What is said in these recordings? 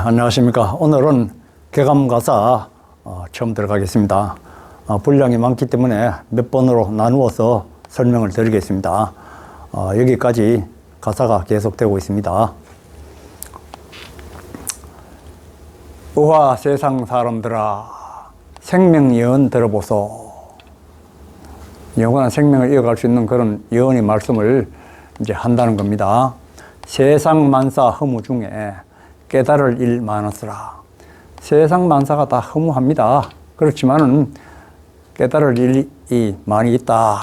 안녕하십니까. 오늘은 개감가사 처음 들어가겠습니다. 분량이 많기 때문에 몇 번으로 나누어서 설명을 드리겠습니다. 여기까지 가사가 계속되고 있습니다. 우화 세상 사람들아, 생명예언 들어보소. 영원한 생명을 이어갈 수 있는 그런 예언의 말씀을 이제 한다는 겁니다. 세상 만사 허무 중에 깨달을 일 많았으라. 세상 만사가 다 허무합니다. 그렇지만은 깨달을 일이 많이 있다.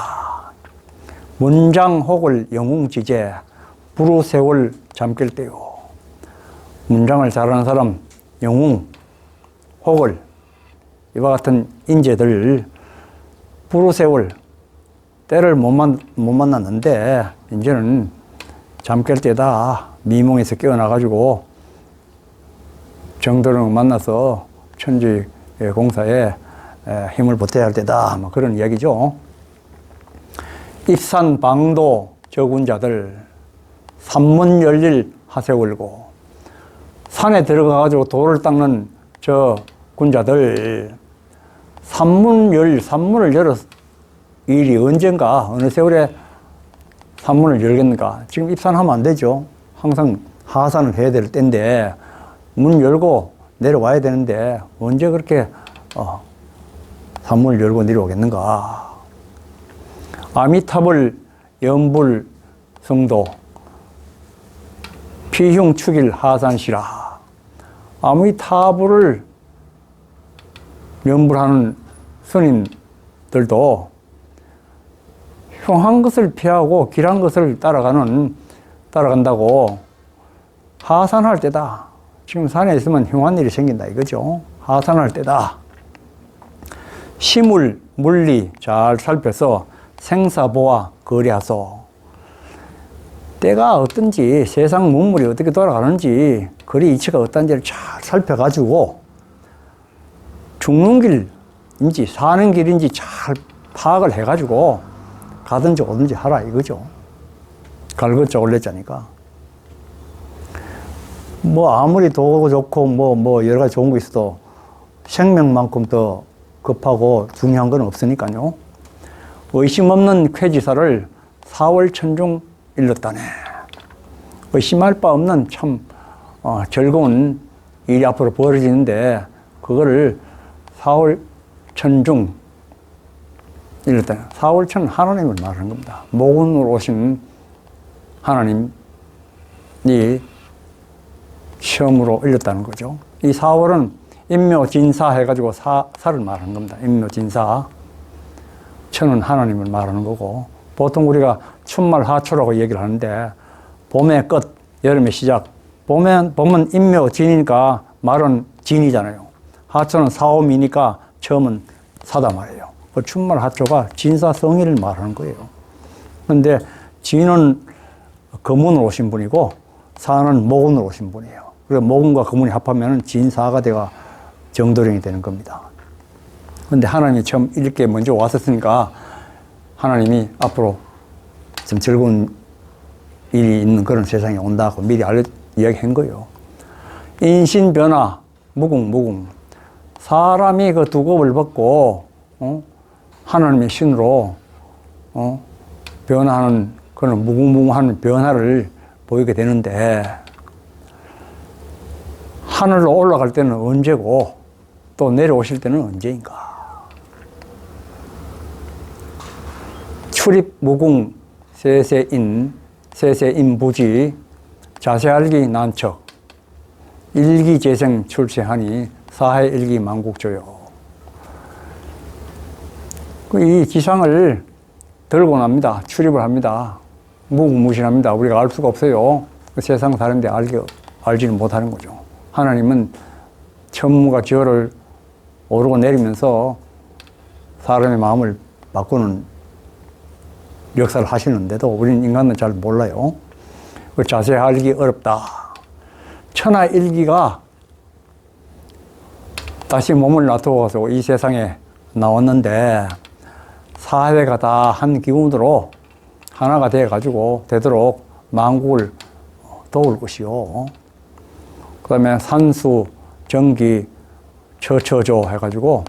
문장 혹을 영웅지제 부르세월 잠길 때요. 문장을 잘하는 사람, 영웅, 혹을 이와 같은 인재들 부르세월 때를 못 만났는데 이제는 잠깰 때다. 미몽에서 깨어나가지고 정도를 만나서 천지 공사에 힘을 보태야 할 때다. 뭐 그런 이야기죠. 입산 방도 저군자들 산문 열릴 하세월고, 산에 들어가가지고 돌을 닦는 저 군자들 산문을 열어 일이 언젠가 어느 세월에 산문을 열겠는가. 지금 입산하면 안 되죠. 항상 하산을 해야 될 때인데 문 열고 내려와야 되는데 언제 그렇게 산문을 열고 내려오겠는가. 아미타불 연불 성도 피흉 축일 하산시라. 아미타불을 연불하는 스님들도 흉한 것을 피하고 길한 것을 따라간다고 하산할 때다. 지금 산에 있으면 흉한 일이 생긴다 이거죠. 하산할 때다. 시물, 물리 잘 살펴서 생사보와 거래하소. 때가 어떤지, 세상 문물이 어떻게 돌아가는지, 거리 이치가 어떤지를 잘 살펴가지고 죽는 길인지 사는 길인지 잘 파악을 해가지고 가든지 오든지 하라 이거죠. 갈것자 올렸자니까. 뭐 아무리 도구 좋고 뭐 여러 가지 좋은 거 있어도 생명만큼 더 급하고 중요한 건 없으니까요. 의심 없는 쾌지사를 4월 천중 일렀다네. 의심할 바 없는 참 즐거운 일이 앞으로 벌어지는데 그거를 4월 천중 일렀다네. 4월 천 하나님을 말하는 겁니다. 목운으로 오신 하나님이 처음으로 일렀다는 거죠. 이 4월은 인묘진사 해가지고 사를 말하는 겁니다. 인묘진사. 천은 하나님을 말하는 거고, 보통 우리가 춘말 하초라고 얘기를 하는데 봄의 끝, 여름의 시작. 봄은 인묘진이니까 말은 진이잖아요. 하초는 사오미니까 처음은 사다 말이에요. 그 춘말 하초가 진사성의를 말하는 거예요. 그런데 진은 금운으로 오신 분이고 사는 목운으로 오신 분이에요. 그래서 목운과 금운이 합하면 진사가 되가 정도령이 되는 겁니다. 그런데 하나님이 처음 이렇게 먼저 왔었으니까 하나님이 앞으로 좀 즐거운 일이 있는 그런 세상에 온다고 미리 이야기한 거예요. 인신변화, 무궁. 사람이 그 두껍을 벗고 하나님의 신으로 변화하는 그런 무궁무궁한 변화를 보이게 되는데, 하늘로 올라갈 때는 언제고 또 내려오실 때는 언제인가. 출입 무궁 세세인부지 자세알기 난척 일기재생 출세하니 사해일기 만국조요. 이 기상을 들고 납니다. 출입을 합니다. 무궁무진합니다. 우리가 알 수가 없어요. 세상 사람들이 알지는 못하는 거죠. 하나님은 천무가 지어를 오르고 내리면서 사람의 마음을 바꾸는 역사를 하시는데도 우리는 인간은 잘 몰라요. 자세히 알기 어렵다. 천하일기가 다시 몸을 놔두어서 이 세상에 나왔는데 사회가 다 한 기운으로 하나가 되어가지고 되도록 만국을 도울 것이요. 그 다음에 산수, 전기, 처처조 해가지고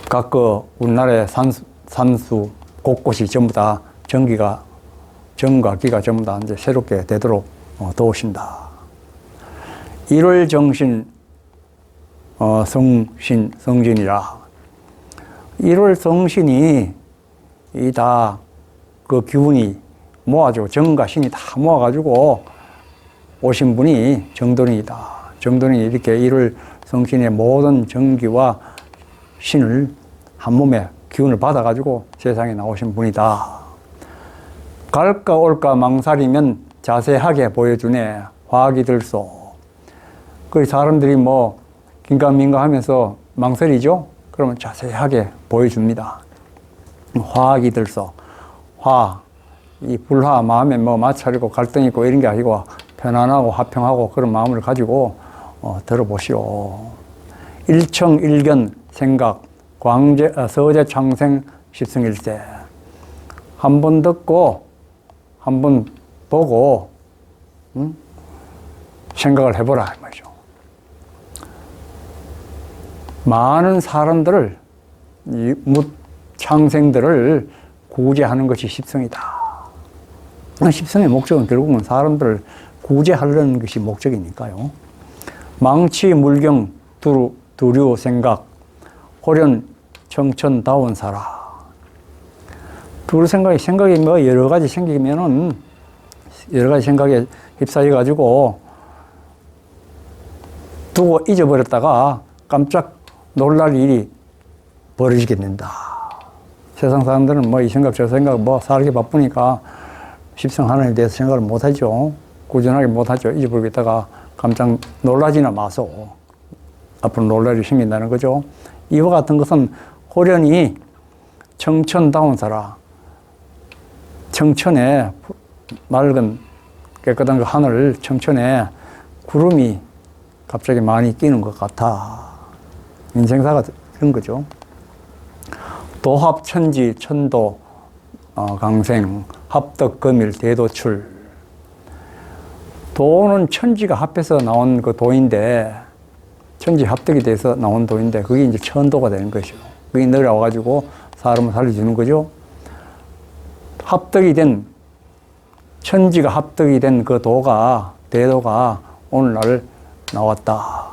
각 우리나라의 산수 곳곳이 전부 다 정과 기가 전부 다 이제 새롭게 되도록 도우신다. 1월 정신 성신이라. 1월 성신이 이 다 그 기운이 모아지고 정과 신이 다 모아가지고 오신 분이 정돈이다. 정돈이 이렇게 1월 성신의 모든 정기와 신을 한 몸에 기운을 받아가지고 세상에 나오신 분이다. 갈까 올까 망설이면 자세하게 보여주네. 화학이 들소. 그 사람들이 뭐 긴가민가 하면서 망설이죠? 그러면 자세하게 보여줍니다. 화학이 들소. 이 불화, 마음에 뭐 마찰이고 갈등이 있고 이런 게 아니고 편안하고 화평하고 그런 마음을 가지고 들어보시오. 일청일견 생각, 서재 창생 십승일세. 한 번 듣고 한 번 보고 생각을 해보라 이 말이죠. 많은 사람들을 이 창생들을 구제하는 것이 십성이다. 십성의 목적은 결국은 사람들을 구제하려는 것이 목적이니까요. 망치 물경 두류 생각 호련 청천다운 사라. 두루 생각이 뭐 여러 가지 생기면은 여러 가지 생각에 휩싸여 가지고 두고 잊어버렸다가 깜짝 놀랄 일이 벌어지게 된다. 세상 사람들은 뭐 이 생각 저 생각 뭐 살기 바쁘니까 십성 하나님에 대해서 생각을 못하죠. 꾸준하게 못하죠. 잊어버리고 있다가 깜짝 놀라지나 마소. 앞으로 놀랄 일이 생긴다는 거죠. 이와 같은 것은 호련히 청천다운 사라. 청천에 맑은 깨끗한 그 하늘 청천에 구름이 갑자기 많이 끼는 것 같아. 인생사가 그런 거죠. 도합천지 천도 강생 합덕금일 대도출. 도는 천지가 합해서 나온 그 도인데 천지 합덕이 돼서 나온 도인데 그게 이제 천도가 되는 것이죠. 그게 내려와가지고 사람을 살려주는 거죠. 천지가 합덕이 된 그 도가 대도가 오늘날 나왔다.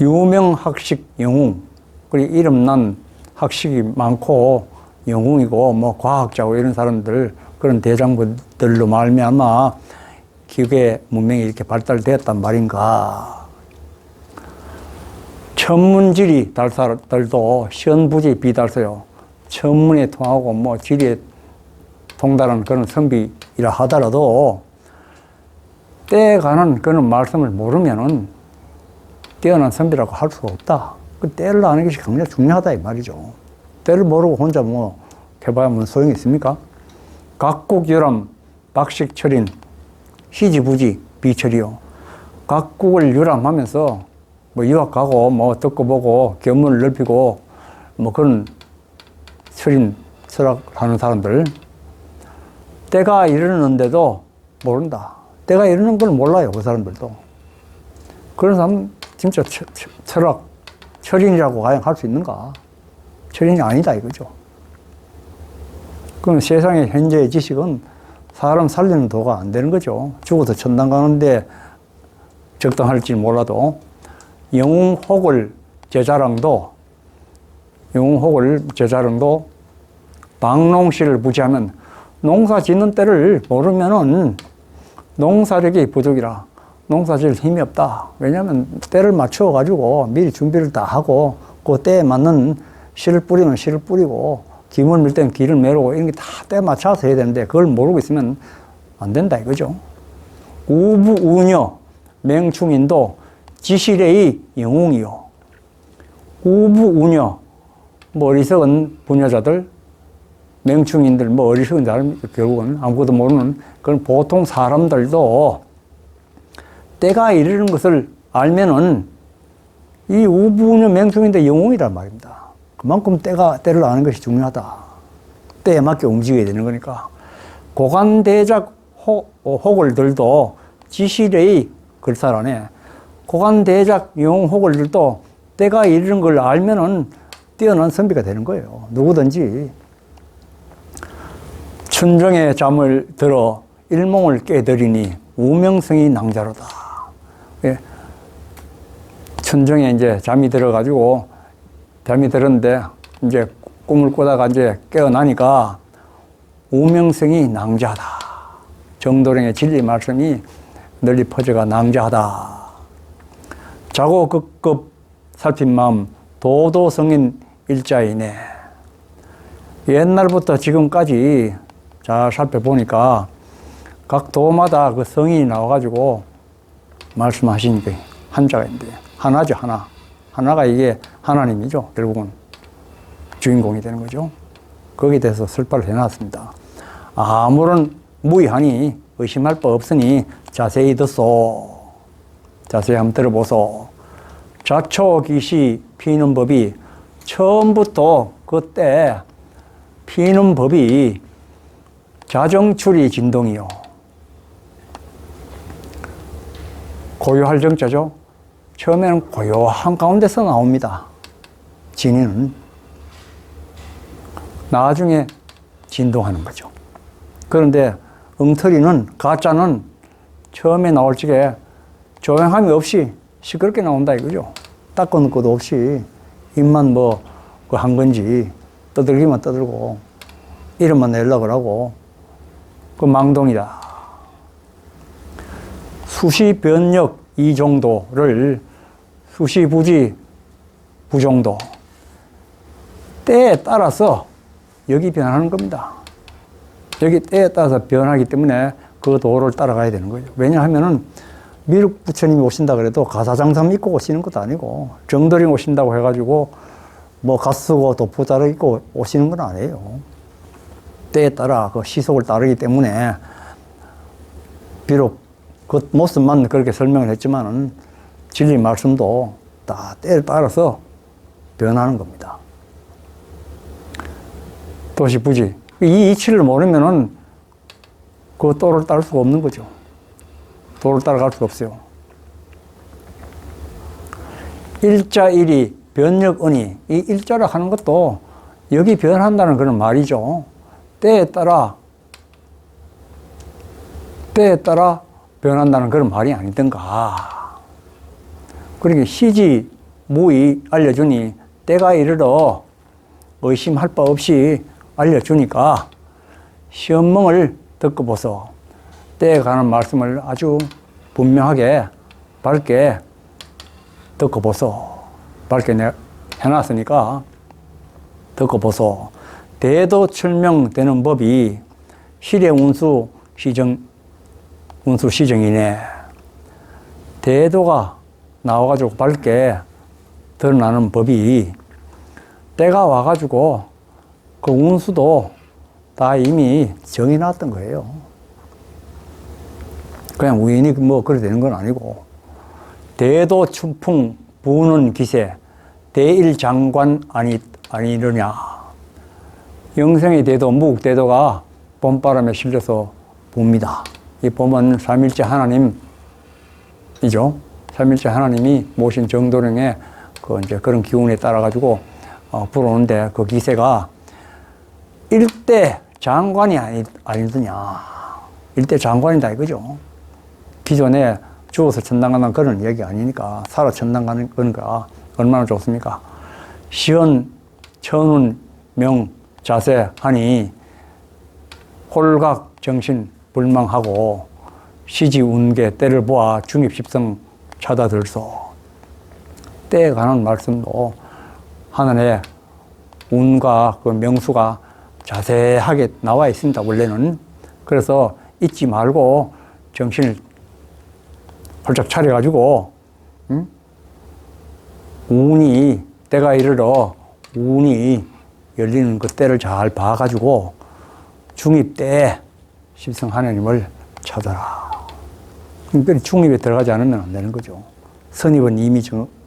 유명 학식 영웅. 그리고 이름난 학식이 많고 영웅이고 뭐 과학자고 이런 사람들 그런 대장부들로 말미암아 기계 문명이 이렇게 발달되었단 말인가. 천문지리 달사들도 시원부지 비달서요. 천문에 통하고 뭐 지리에 통달하는 그런 선비이라 하더라도 때에 관한 그런 말씀을 모르면은 뛰어난 선비라고 할 수가 없다. 그 때를 아는 것이 굉장히 중요하다 이 말이죠. 때를 모르고 혼자 뭐 해봐야 뭐 소용이 있습니까? 각국유람 박식철인 희지부지 비철이요. 각국을 유람하면서 뭐 유학 가고 뭐 듣고 보고 견문을 넓히고 뭐 그런 철학하는 사람들 때가 이르는데도 모른다. 때가 이르는 걸 몰라요 그 사람들도. 그런 사람 진짜 철인이라고 과연 할 수 있는가? 철인이 아니다 이거죠. 그럼 세상의 현재의 지식은 사람 살리는 도가 안 되는 거죠. 죽어서 천당 가는데 적당할지 몰라도 영웅호글 제자랑도 방농시를 부지하면 농사 짓는 때를 모르면은 농사력이 부족이라 농사 지을 힘이 없다. 왜냐하면 때를 맞춰가지고 미리 준비를 다 하고 그 때에 맞는 씨를 뿌리면 씨를 뿌리고 김을 밀 때는 기를 메르고 이런 게 다 때 맞춰서 해야 되는데 그걸 모르고 있으면 안 된다 이거죠. 우부우녀 맹충인도 지실의 영웅이요. 우부우녀 뭐 어리석은 부녀자들 맹충인들 뭐 어리석은 사람 결국은 아무것도 모르는 그런 보통 사람들도 때가 이르는 것을 알면은 이 우부우녀 맹충인데 영웅이란 말입니다. 그만큼 때를 아는 것이 중요하다. 때에 맞게 움직여야 되는 거니까. 고관대작 혹을 들도 지실의 글사라네. 고관대작 영혹을 들도 때가 이르는 걸 알면은 뛰어난 선비가 되는 거예요. 누구든지. 천정의 잠을 들어 일몽을 깨드리니 우명성이 낭자로다. 예. 천정에 이제 잠이 들었는데 이제 꿈을 꾸다가 이제 깨어나니까 우명성이 낭자하다. 정도령의 진리 말씀이 널리 퍼져가 낭자하다. 자고 급급 살핀 마음 도도성인 일자이네. 옛날부터 지금까지 잘 살펴보니까 각 도마다 그 성인이 나와가지고 말씀하신 게 한자가 있는데 하나죠, 하나. 하나가 이게 하나님이죠. 결국은 주인공이 되는 거죠. 거기에 대해서 설파를 해놨습니다. 아무런 무의하니 의심할 바 없으니 자세히 듣소. 자세히 한번 들어보소. 자초기시 피는 법이 처음부터 그때 피는 법이 자정출이 진동이요. 고요할 정자죠. 처음에는 고요한 가운데서 나옵니다. 진이는. 나중에 진동하는 거죠. 그런데 엉터리는, 가짜는 처음에 나올 적에 조용함이 없이 시끄럽게 나온다 이거죠. 닦아놓을 것도 없이 입만 한 건지 떠들기만 떠들고 이름만 내려고 하고 그 망동이다. 수시 변역 이 정도를 수시 부지 부정도 때에 따라서 여기 변하는 겁니다. 여기 때에 따라서 변하기 때문에 그 도를 따라가야 되는 거죠. 왜냐하면은 미륵 부처님이 오신다 그래도 가사장삼 입고 오시는 것도 아니고 정도령 오신다고 해가지고 갓 쓰고 도포자를 입고 오시는 건 아니에요. 때에 따라 그 시속을 따르기 때문에 비록 그 모습만 그렇게 설명을 했지만은 진리 말씀도 다 때를 따라서 변하는 겁니다. 도시부지. 이 이치를 모르면은 그 도를 따를 수가 없는 거죠. 도를 따라갈 수가 없어요. 일자일이 변역은이, 이 일자를 하는 것도 여기 변한다는 그런 말이죠. 때에 따라 변한다는 그런 말이 아니던가. 그러니까 시지 무의 알려주니 때가 이르러 의심할 바 없이 알려주니까 시험멍을 듣고 보소. 때에 관한 말씀을 아주 분명하게 밝게 듣고 보소. 밝게 해놨으니까 듣고 보소. 대도 철명되는 법이 실의 운수 시정이네. 대도가 나와가지고 밝게 드러나는 법이 때가 와가지고 그 운수도 다 이미 정해놨던 거예요. 그냥 우연히 그렇게 되는 건 아니고. 대도 춘풍 부는 기세 대일장관 아니느냐. 영생의 대도 무국대도가 봄바람에 실려서 붑니다. 이 봄은 삼일째 하나님이죠. 삼일째 하나님이 모신 정도령의 이제 그런 기운에 따라가지고 불어오는데 그 기세가 일대 장관이 아니더냐. 일대 장관이다 이거죠. 기존에 죽어서 천당 간다는 그런 얘기 아니니까 살아 천당 가는 거니까 얼마나 좋습니까? 시연, 천운, 명, 자세 하니 홀각, 정신, 불망하고 시지, 운계, 때를 보아 중입십성 찾아들소. 때에 관한 말씀도 하늘에 운과 그 명수가 자세하게 나와 있습니다. 원래는. 그래서 잊지 말고 정신을 활짝 차려가지고 운이 때가 이르러 운이 열리는 그 때를 잘 봐가지고 중입 때 십성 하나님을 찾아라. 그러니까 중입에 들어가지 않으면 안 되는 거죠. 선입은 이미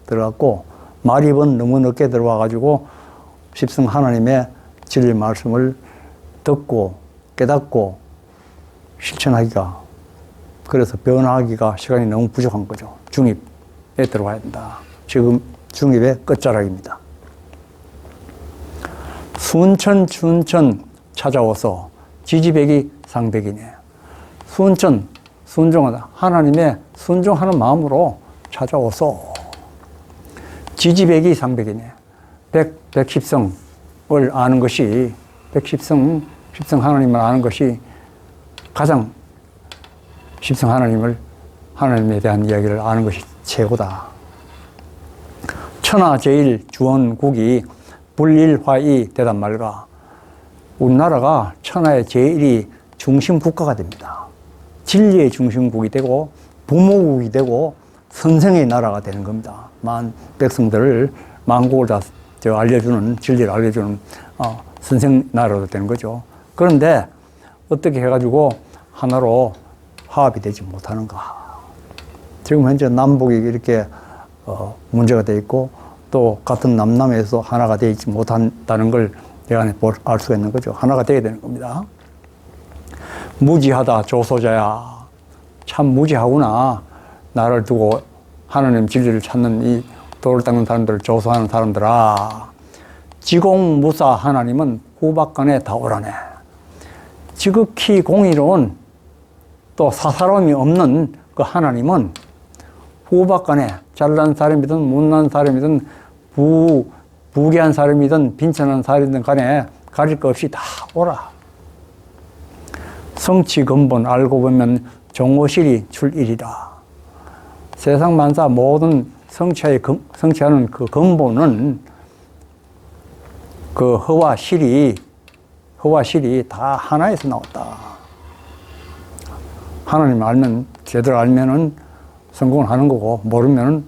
들어갔고 말입은 너무 늦게 들어와가지고 십성 하나님의 진리 말씀을 듣고 깨닫고 실천하기가, 그래서 변화하기가 시간이 너무 부족한 거죠. 중입에 들어가야 된다. 지금 중입의 끝자락입니다. 순천 춘천 찾아와서 지지배기 상백이네. 순천, 순종하다. 하나님의 순종하는 마음으로 찾아와서 지지배기 상백이네. 백십성을 아는 것이, 십성 하나님을 아는 것이 가장, 십성 하나님에 대한 이야기를 아는 것이 최고다. 천하제일 주원국이 불일화이 대단 말가. 우리나라가 천하의 제일이 중심 국가가 됩니다. 진리의 중심국이 되고 부모국이 되고 선생의 나라가 되는 겁니다. 만 백성들을 만국을 다 알려주는, 진리를 알려주는 선생 나라로 되는 거죠. 그런데 어떻게 해가지고 하나로 화합이 되지 못하는가. 지금 현재 남북이 이렇게 문제가 돼 있고 또 같은 남남에서 하나가 되어 있지 못한다는 걸 내가 알 수가 있는 거죠. 하나가 되어야 되는 겁니다. 무지하다 조소자야. 참 무지하구나. 나를 두고 하나님 진리를 찾는 이 돌을 닦는 사람들을 조소하는 사람들아. 지공무사 하나님은 후박간에 다 오라네. 지극히 공의로운 또 사사로움이 없는 그 하나님은 후박간에 잘난 사람이든 못난 사람이든 부귀한 사람이든 빈천한 사람이든 간에 가릴 것 없이 다 오라. 성취 근본 알고 보면 정오실이 출일이다. 세상 만사 모든 성취하는 그 근본은 그 허와 실이 다 하나에서 나왔다. 하나님 알면, 제대로 알면은 성공을 하는 거고, 모르면은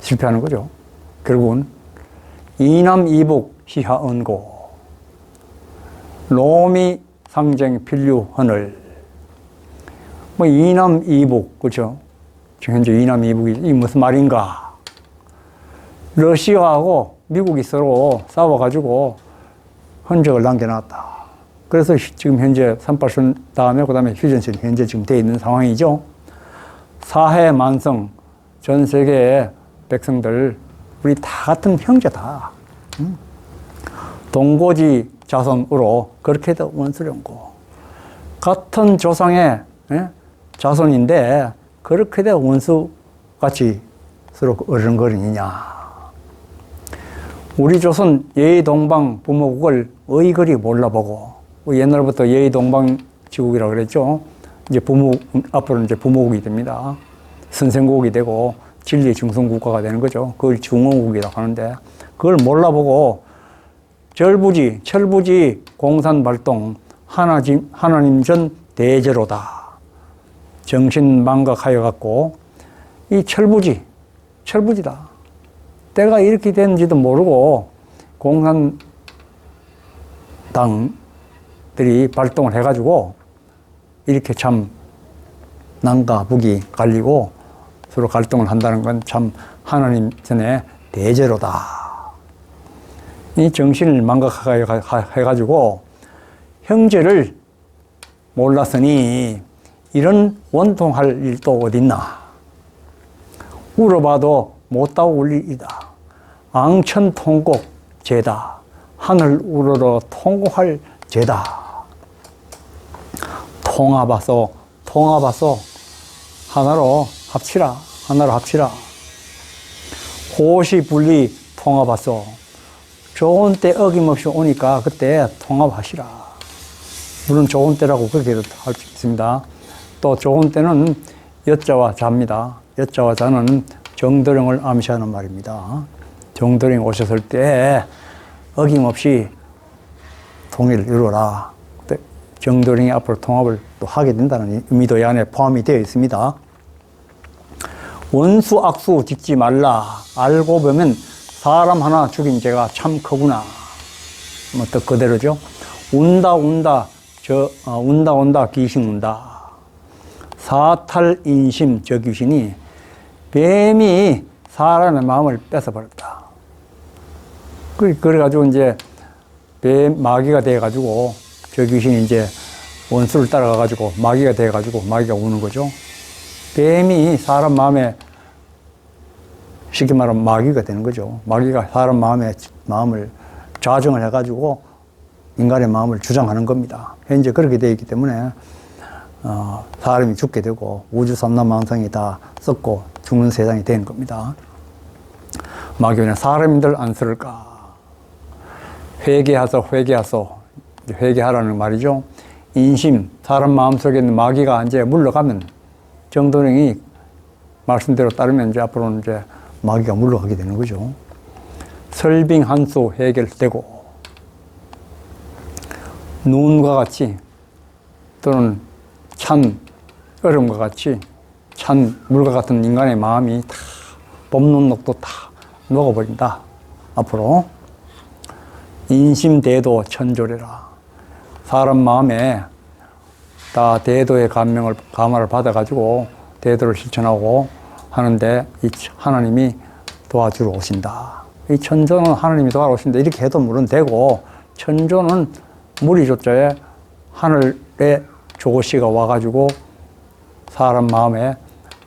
실패하는 거죠. 결국은 이남이북 희하언고 로미 상정 필류헌을. 뭐 이남이북, 그렇죠? 지금 현재 이남이북이 이 무슨 말인가? 러시아하고 미국이 서로 싸워가지고 흔적을 남겨놨다. 그래서 지금 현재 38선 다음에 그다음에 휴전선이 현재 지금 되어 있는 상황이죠. 사해 만성, 전 세계의 백성들 우리 다 같은 형제다. 동고지 자손으로 그렇게 도 원수령고. 같은 조상의 자손인데 그렇게 도 원수같이 서로 어른거리느냐. 우리 조선 예의동방 부모국을 의거리 몰라보고, 옛날부터 예의동방지국이라고 그랬죠. 이제 앞으로는 이제 부모국이 됩니다. 선생국이 되고 진리의 중성국가가 되는 거죠. 그걸 중원국이라고 하는데, 그걸 몰라보고 철부지 공산발동 하나님 전 대제로다. 정신망각하여 갖고 이 철부지다. 때가 이렇게 됐는지도 모르고 공산당들이 발동을 해가지고 이렇게 참 남과 북이 갈리고 서로 갈등을 한다는 건 참 하나님 전에 대제로다. 이 정신을 망각하게 해가지고 형제를 몰랐으니 이런 원통할 일도 어딨나. 울어봐도 못다 울 일이다. 앙천통곡 죄다. 하늘 우러러 통곡할 죄다. 통합하소 하나로 합치라. 호시분리 통합하소. 좋은 때 어김없이 오니까 그때 통합하시라. 물론 좋은 때라고 그렇게 할 수 있습니다. 또 좋은 때는 여자와 자입니다. 여자와 자는 정도령을 암시하는 말입니다. 정도령이 오셨을 때 어김없이 통일을 이루어라. 정도령이 앞으로 통합을 또 하게 된다는 의미도 이 안에 포함이 되어 있습니다. 원수 악수 짓지 말라. 알고 보면 사람 하나 죽인 죄가 참 크구나. 뭐 또 그대로죠. 운다 귀신 운다. 사탈인심 저 귀신이 뱀이 사람의 마음을 뺏어버렸다. 그래가지고 이제 뱀 마귀가 돼가지고 저 귀신이 이제 원수를 따라가가지고 마귀가 돼가지고 마귀가 우는 거죠. 뱀이 사람 마음에 쉽게 말하면 마귀가 되는 거죠. 마귀가 사람 마음을 좌정을 해가지고 인간의 마음을 주장하는 겁니다. 현재 그렇게 되어 있기 때문에 사람이 죽게 되고 우주 삼라만상이 다 썩고 죽는 세상이 되는 겁니다. 마귀는 사람들 안쓰릴까? 회개하소, 회개하소. 회개하라는 말이죠. 인심, 사람 마음속에 있는 마귀가 이제 물러가면 정도령이 말씀대로 따르면 이제 앞으로는 이제 마귀가 물러가게 되는 거죠. 설빙 한수 해결되고 눈과 같이 또는 찬 얼음과 같이 찬 물과 같은 인간의 마음이 다 봄눈녹도 다 녹아버린다. 앞으로 인심대도 천조래라. 사람 마음에 다 대도의 감화를 받아가지고 대도를 실천하고 하는데 이 하나님이 도와주러 오신다. 이 천조는 하나님이 도와주러 오신다. 이렇게 해도 물론 되고, 천조는 무리조자에 하늘의 조고씨가 와가지고 사람 마음에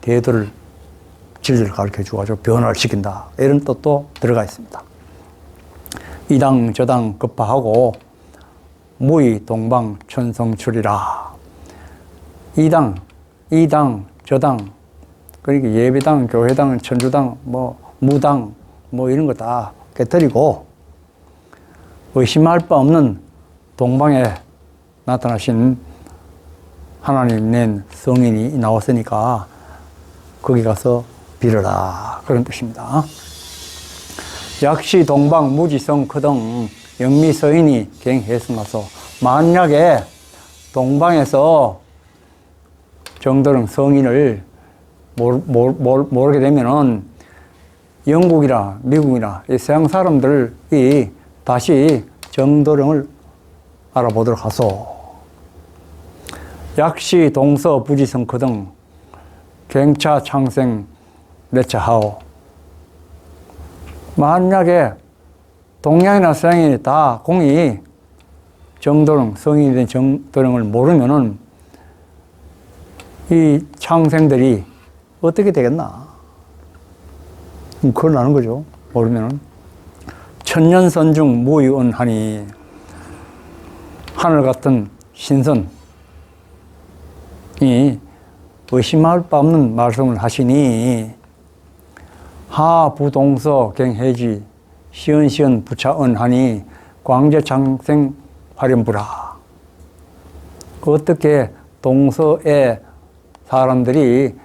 대도를 진리를 가르쳐 주가지고 변화를 시킨다. 이런 뜻도 들어가 있습니다. 이당 저당 급파하고 무의 동방 천성출이라. 이당 저당, 그러니까 예배당, 교회당, 천주당, 무당, 이런 거 다 깨뜨리고 의심할 바 없는 동방에 나타나신 하나님 낸 성인이 나왔으니까 거기 가서 빌어라. 그런 뜻입니다. 약시 동방 무지성 크등 영미 서인이 갱해승하소. 만약에 동방에서 정도령 성인을 모르게 되면은 영국이나 미국이나 이 서양 사람들이 다시 정도령을 알아보도록 하소. 약시 동서 부지성 크등 갱차 창생 내차하오. 만약에 동양이나 서양이 다 공이 정도령, 성인이 된 정도령을 모르면은 이 창생들이 어떻게 되겠나? 그걸 나는 거죠. 모르면은. 천년선중 무의언하니, 하늘 같은 신선이 의심할 바 없는 말씀을 하시니, 하부동서 갱해지 시언시언 부차언하니 광재창생 화련부라. 어떻게 동서의 사람들이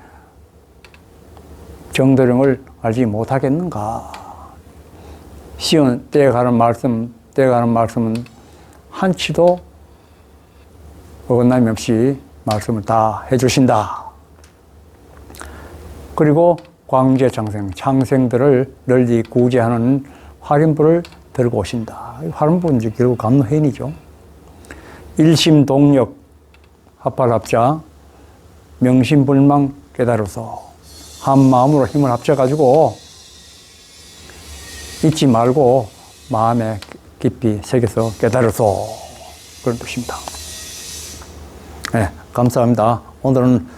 정도령을 알지 못하겠는가? 시언 때에 가는 말씀은 한치도 어긋남이 없이 말씀을 다 해주신다. 그리고 광재창생, 창생들을 널리 구제하는 화련부를 들고 오신다. 화련부는 이제 결국 감로회인이죠. 일심동력 합발합자 명심불망 깨달아서 한 마음으로 힘을 합쳐가지고 잊지 말고 마음에 깊이 새겨서 깨달아서 그런 뜻입니다. 네, 감사합니다. 오늘은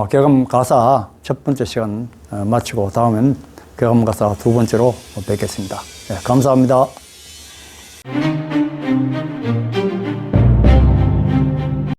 개감가사 첫 번째 시간 마치고 다음엔 개감가사 두 번째로 뵙겠습니다. 네, 감사합니다.